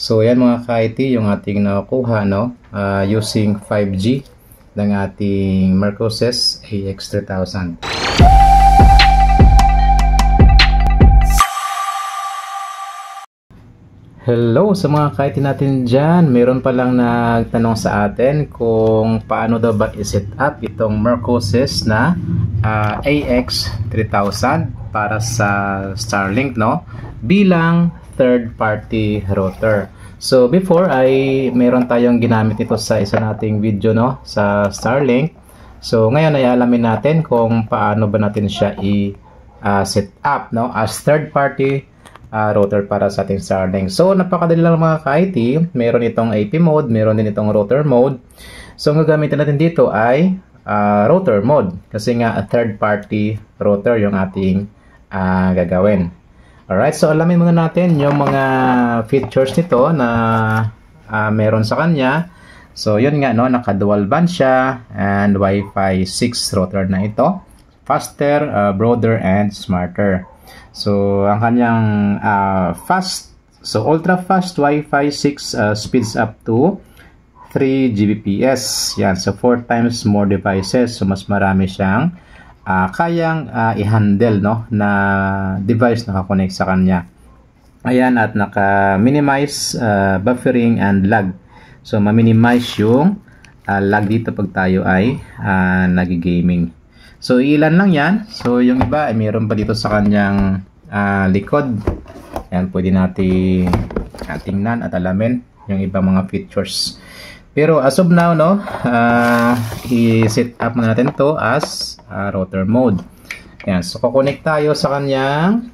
So yan mga ka-IT yung ating nakuha using 5G ng ating Mercosys AX3000. Hello sa mga ka-IT natin dyan. Meron palang nagtanong sa atin kung paano daw ba i-set up itong Mercosys na AX3000 para sa Starlink bilang third party router. So before ay meron tayong ginamit ito sa isa nating video sa Starlink. So ngayon ay alamin natin kung paano ba natin siya i-set up as third party router para sa ating Starlink. So napakadali lang mga ka-IT. Meron itong AP mode, meron din itong router mode. So ang gagamitin natin dito ay router mode kasi nga a third party router yung ating gagawin. Alright, so alamin muna natin yung mga features nito na meron sa kanya. So yun nga naka dual band siya and Wi-Fi 6 router na ito. Faster, broader and smarter. So ang kanyang ultra fast Wi-Fi 6 speeds up to 3 Gbps. Yan, so 4 times more devices. So mas marami siyang kayang i-handle na device na nakakonect sa kanya. Ayan, at naka-minimize buffering and lag. So ma-minimize yung lag dito pag tayo ay nag-gaming. So ilan lang yan. So yung iba ay mayroon pa dito sa kanyang likod. Yan, pwede natin tingnan at alamin yung ibang mga features. Pero as of now i-set up na natin to as router mode. Yan, so kukonek tayo sa kanyang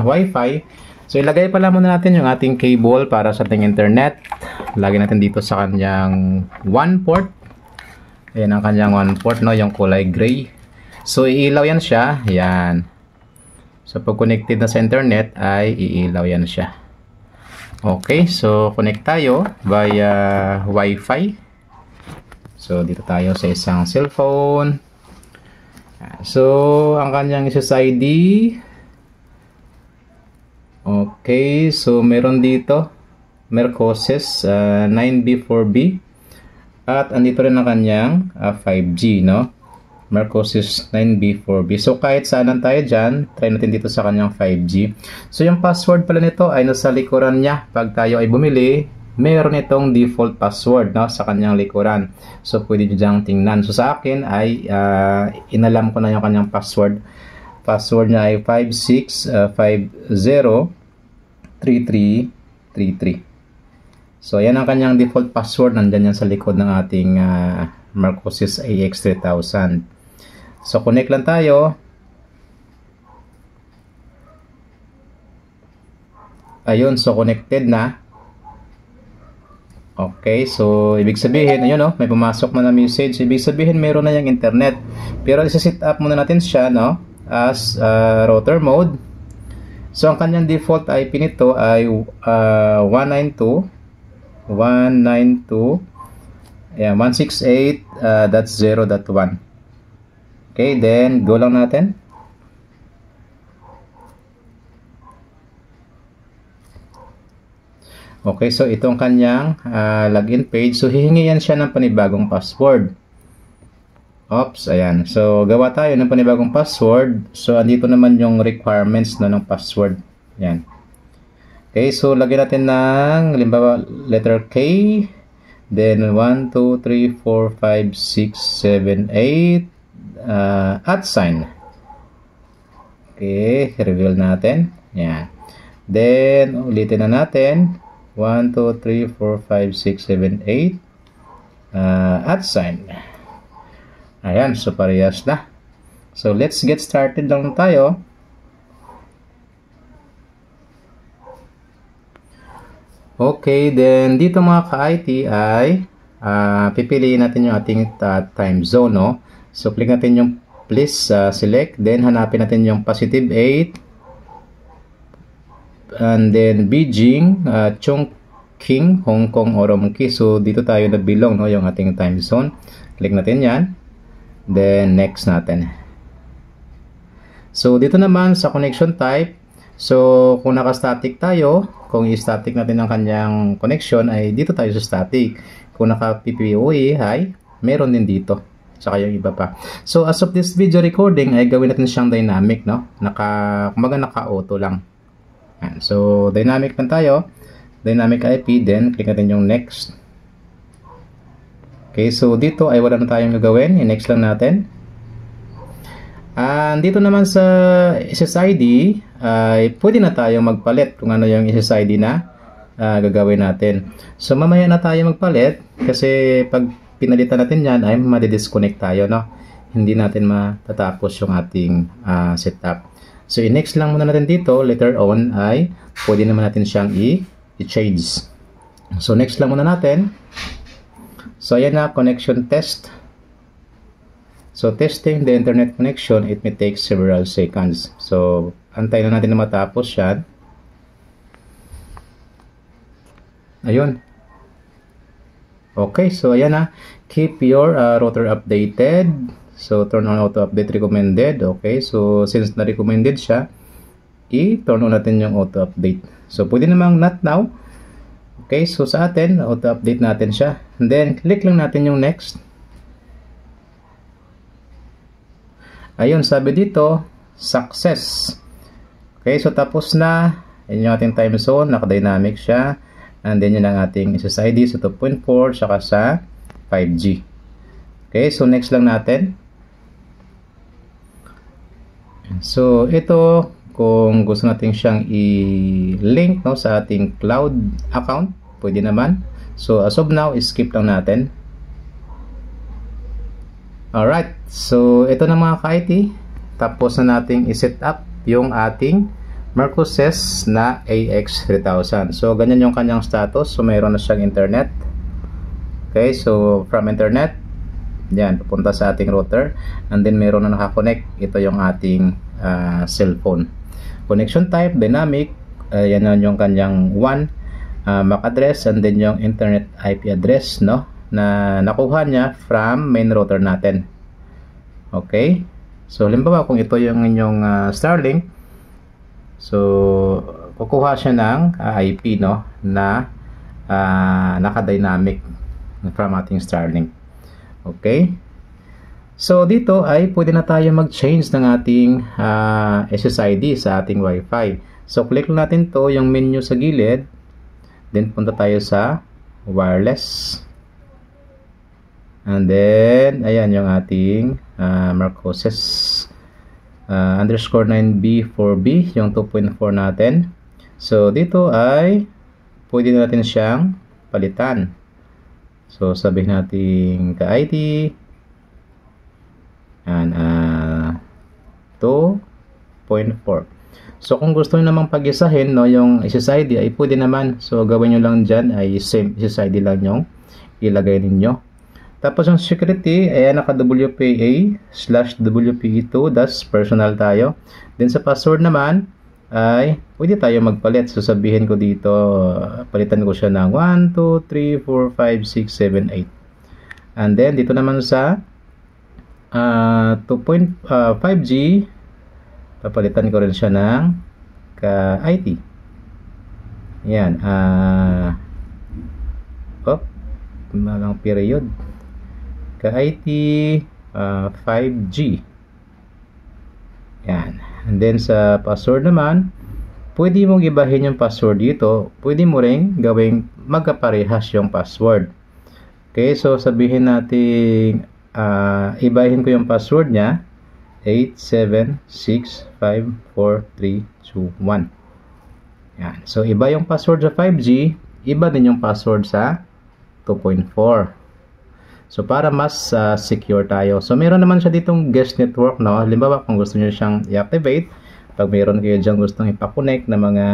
Wi-Fi. So ilagay pala muna natin yung ating cable para sa ating internet. Lagay natin dito sa kanyang 1 port. Ayan ang kanyang 1 port yung kulay gray. So iilaw yan siya. Yan. So pag connected na sa internet ay iilaw yan siya. Okay, so connect tayo via Wi-Fi. So dito tayo sa isang cellphone. So ang kanyang SSID. Okay, so meron dito Mercosys 9B4B at andito rin ang kanyang 5G Mercosys 9B4B. So kahit saan tayo dyan, try natin dito sa kanyang 5G. So yung password pala nito ay nasa likuran niya. Pag tayo ay bumili, meron itong default password sa kanyang likuran. So pwede nyo dyang tingnan. So sa akin ay inalam ko na yung kanyang password. Password niya ay 56503333. So yan ang kanyang default password. Nandyan yan sa likod ng ating Mercosys AX3000. So connect lang tayo. Ayun, so connected na. Okay, so ibig sabihin, ayun may pumasok na message. Ibig sabihin meron na yung internet. Pero isa-set up muna natin siya as router mode. So ang kanyang default IP nito ay 168.0.1. Okay, then go lang natin. Okay, so itong kanyang login page. So hihingi yan siya ng panibagong password. Oops, ayan. So gawa tayo ng panibagong password. So andito naman yung requirements ng password. Ayan. Okay, so lagyan natin ng halimbawa letter K. Then 1, 2, 3, 4, 5, 6, 7, 8. @ Okay, reveal natin. Yan. Then, ulitin na natin. 1, 2, 3, 4, 5, 6, 7, 8. @ Ayan, so parehas na. So, let's get started lang tayo. Okay, then dito mga ka-IT ay pipiliin natin yung ating time zone, So, click natin yung please select. Then, hanapin natin yung positive 8. And then, Beijing, Chongqing, Hong Kong, Urumqi. So, dito tayo nabilong, yung ating time zone. Click natin yan. Then, next natin. So, dito naman sa connection type, So, kung naka-static tayo, kung i-static natin ang kanyang connection, ay dito tayo sa static. Kung naka-PPOE, ay meron din dito. Tsaka yung iba pa. So, as of this video recording, ay gawin natin siyang dynamic, no? Kumaga naka-auto lang. Yan. So, dynamic lang tayo. Dynamic IP, then click natin yung next. Okay, so dito ay wala na tayong gagawin. I-next lang natin. And dito naman sa SSID, ay pwede na tayo magpalit kung ano yung SSID na gagawin natin. So mamaya na tayo magpalit kasi pag pinalitan natin yan ay madidisconnect tayo, no? Hindi natin matatapos yung ating setup. So i-next lang muna natin dito, later on ay pwede naman natin siyang i-change. So next lang muna natin. So ayan na, connection test. So, testing the internet connection, it may take several seconds. So, antayin na natin na matapos yan. Ayun. Okay, so ayan na. Keep your router updated. So, turn on auto update recommended. Okay, so since na-recommended siya, i-turn on natin yung auto update. So, pwede namang not now. Okay, so sa atin, auto update natin siya. And then, click lang natin yung next. Ayun, sabi dito, success. Okay, so tapos na. Yan yung ating time zone, naka-dynamic siya. And then yun ang ating SSID sa 2.4, saka sa 5G. Okay, so next lang natin. So ito, kung gusto natin siyang i-link, no, sa ating cloud account, pwede naman. So as of now, skip lang natin. Alright, so ito na mga ka-IT. Tapos na nating i-set up yung ating Mercosys na AX3000. So ganyan yung kanyang status. So mayroon na siyang internet. Okay, so from internet, yan, pupunta sa ating router. And then mayroon na nakakonect. Ito yung ating cellphone. Connection type, dynamic. Yan yung kanyang MAC address. And then yung internet IP address, no, na nakuha niya from main router natin. Okay, so halimbawa kung ito yung inyong Starlink, so kukuha siya ng IP, no, na naka-dynamic from ating Starlink. Okay, so dito ay pwede na tayo mag-change ng ating SSID sa ating Wi-Fi. So click natin to, yung menu sa gilid, then punta tayo sa wireless. And then, ayan yung ating Mercosys underscore 9B4B, yung 2.4 natin. So, dito ay pwede natin siyang palitan. So, sabihin natin ka-IT. And 2.4. So, kung gusto nyo namang pag-isahin, no, yung SSID ay pwede naman. So, gawin nyo lang dyan ay same SSID lang yung ilagay ninyo. Tapos yung security, ayan, naka-WPA/WPE2, das personal tayo. Then sa password naman, ay pwede tayo magpalit. So sabihin ko dito, palitan ko siya ng 1, 2, 3, 4, 5, 6, 7, 8. And then dito naman sa 5G, papalitan ko rin siya ng ka-IT. Ayan, malang period. Ka-IT 5G. Yan. And then sa password naman, pwede mong ibahin yung password dito. Pwede mo rin gawing magkaparehas yung password. Okay, so sabihin natin ibahin ko yung password niya 8765432 1. Yan. So iba yung password sa 5G, iba din yung password sa 2.4. So, para mas secure tayo. So, meron naman siya ditong guest network, no? Halimbawa, kung gusto niyo siyang i-activate, pag meron kayo dyan gustong ipakonect na mga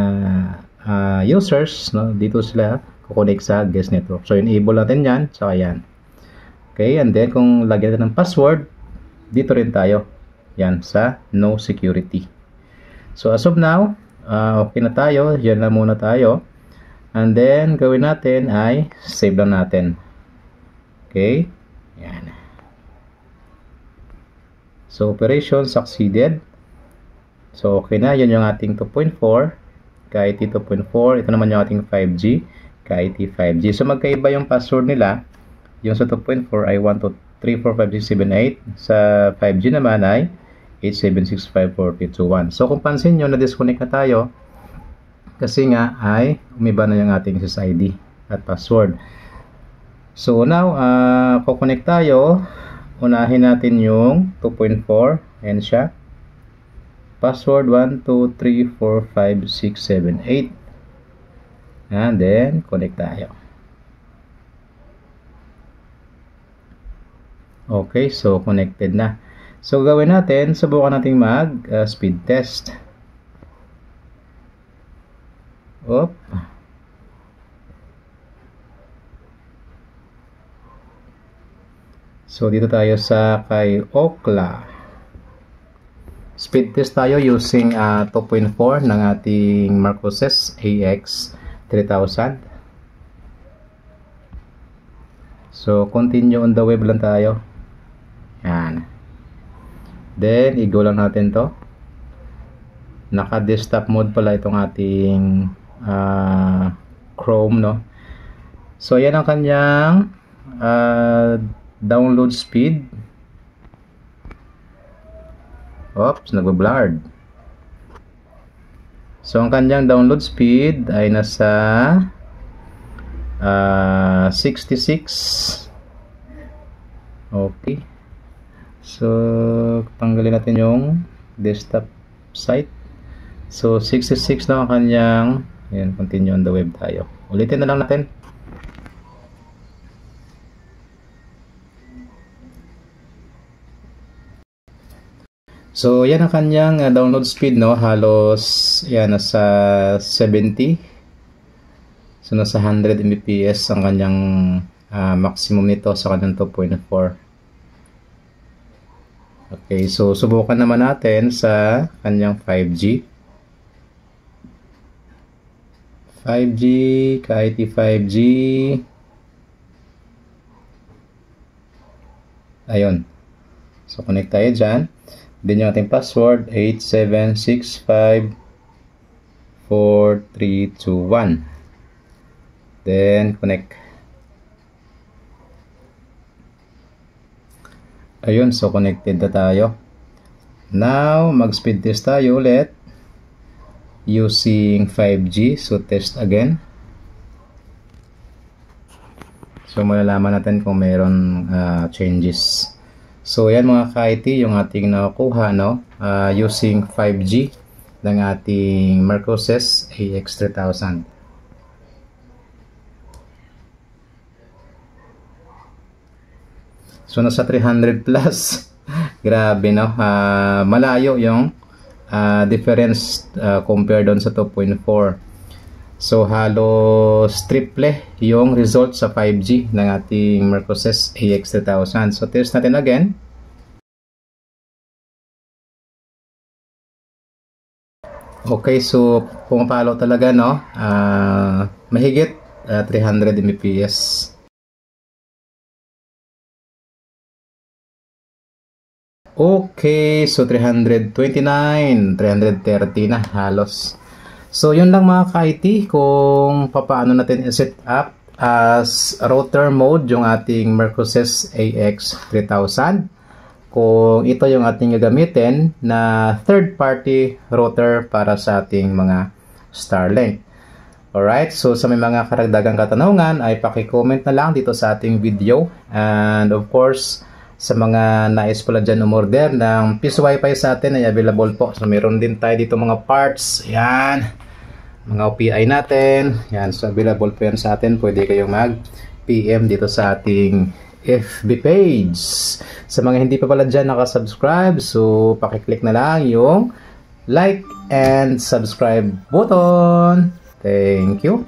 users, no? Dito sila kukonect sa guest network. So, enable natin yan. So, ayan. Okay, and then, kung lagyan natin ng password, dito rin tayo. Yan, sa no security. So, as of now, okay na tayo. Yan na muna tayo. And then, gawin natin ay save lang natin. Okay. Yan. So, operation succeeded. So, okay na. Yun yung ating 2.4. KIT 2.4. Ito naman yung ating 5G. KIT 5G. So, magkaiba yung password nila. Yung sa 2.4 ay 1, 2, 3, 4, 5, 6, 7, 8. Sa 5G naman ay 8, 7, 6, 5, 4, 3, 2, 1. So, kung pansin nyo, na-disconnect na tayo. Kasi nga ay umiba na yung ating SSID at password. So, now, kukonect tayo. Unahin natin yung 2.4. Ayan siya. Password 1, 2, 3, 4, 5, 6, 7, 8. And then, connect tayo. Okay, so connected na. So, gawin natin, subukan natin mag-speed test. Op. So, dito tayo sa kay Ookla. Speed test tayo using 2.4 ng ating Marcosys AX3000. So, continue on the web lang tayo. Yan. Then, i-go lang natin to. Naka-desktop mode pala itong ating Chrome, no? So, yan ang kanyang download speed. Oops, nagbe-blurred. So, ang kanyang download speed ay nasa 66. Okay. So, tanggalin natin yung desktop site. So, 66 na ang kanyang. Ayan, continue on the web tayo. Ulitin na lang natin. So, yan ang kanyang download speed, no? Halos, yan, nasa 70. So, nasa 100 Mbps ang kanyang maximum nito sa kanyang 2.4. Okay, so subukan naman natin sa kanyang 5G. 5G, KIT 5G. Ayun. So, connect tayo dyan. Then yung ating password, 87654321. Then, connect. Ayun, so connected na tayo. Now, mag-speed test tayo ulit. Using 5G. So, test again. So, malalaman natin kung mayroon changes. So, yan mga ka-IT, yung ating nakuha, no? Using 5G ng ating Marcosys AX3000. So, nasa 300 plus. Grabe, no? Malayo yung difference compared doon sa 2.4. So, halos triple yung result sa 5G ng ating Marcosys AX3000. So, test natin again. Okay, so pumapalo talaga, no? Mahigit 300 Mbps. Okay, so 329, 330 na halos. So, yun lang mga ka-IT kung paano natin i-set up as router mode yung ating Marcosys AX3000. Kung ito yung ating gagamitin na third-party router para sa ating mga Starlink. Alright, so sa may mga karagdagang katanungan ay paki-comment na lang dito sa ating video. And of course, sa mga nais pala dyan umorder ng Peace Wi-Fi sa atin ay available po. So meron din tayo dito mga parts. Yan. Mga OPI natin. Yan. So available po yan sa atin. Pwede kayong mag-PM dito sa ating FB page. Sa mga hindi pa pala dyan nakasubscribe, so pakiclick na lang yung like and subscribe button. Thank you.